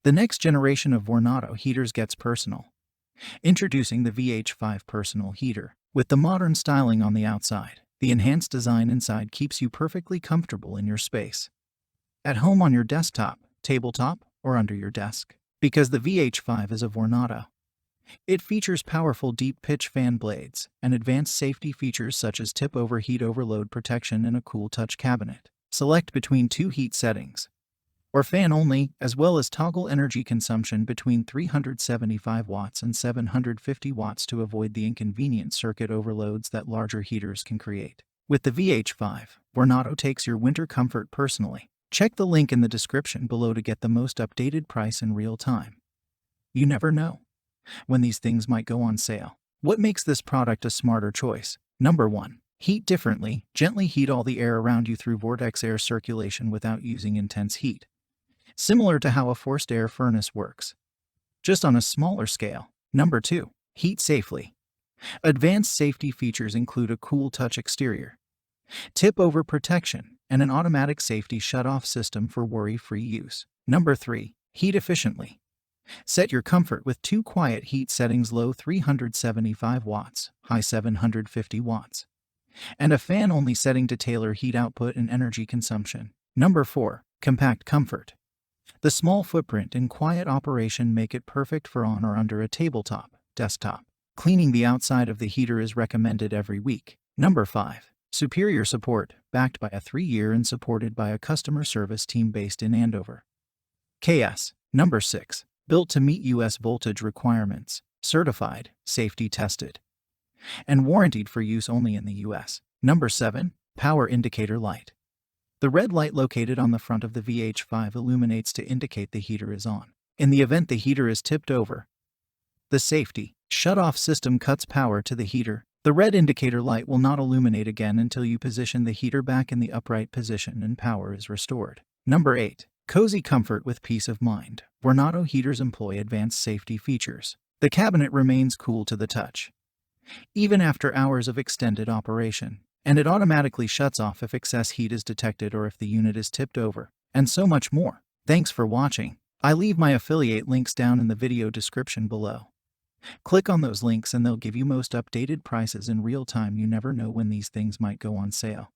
The next generation of Vornado heaters gets personal. Introducing the VH5 Personal Heater. With the modern styling on the outside, the enhanced design inside keeps you perfectly comfortable in your space. At home, on your desktop, tabletop, or under your desk. Because the VH5 is a Vornado. It features powerful deep-pitch fan blades and advanced safety features such as tip-over heat overload protection and a cool touch cabinet. Select between 2 heat settings, or fan only, as well as toggle energy consumption between 375 watts and 750 watts to avoid the inconvenient circuit overloads that larger heaters can create. With the VH5, Vornado takes your winter comfort personally. Check the link in the description below to get the most updated price in real time. You never know when these things might go on sale. What makes this product a smarter choice? Number 1. Heat differently. Gently heat all the air around you through Vortex air circulation without using intense heat. Similar to how a forced air furnace works, just on a smaller scale. Number 2. Heat safely. Advanced safety features include a cool touch exterior, tip-over protection, and an automatic safety shut-off system for worry-free use. Number 3. Heat efficiently. Set your comfort with 2 quiet heat settings: low 375 watts, high 750 watts, and a fan-only setting to tailor heat output and energy consumption. Number 4. Compact comfort. The small footprint and quiet operation make it perfect for on or under a tabletop, desktop. Cleaning the outside of the heater is recommended every week. Number 5. Superior support, backed by a 3-year and supported by a customer service team based in Andover. KS. Number 6. Built to meet U.S. voltage requirements, certified, safety tested, and warranted for use only in the U.S. Number 7. Power indicator light. The red light located on the front of the VH5 illuminates to indicate the heater is on. In the event the heater is tipped over, the safety shut-off system cuts power to the heater. The red indicator light will not illuminate again until you position the heater back in the upright position and power is restored. Number 8. Cozy comfort with peace of mind. Vornado heaters employ advanced safety features. The cabinet remains cool to the touch, even after hours of extended operation, and it automatically shuts off if excess heat is detected or if the unit is tipped over, and so much more. Thanks for watching. I leave my affiliate links down in the video description below. Click on those links and they'll give you most updated prices in real time. You never know when these things might go on sale.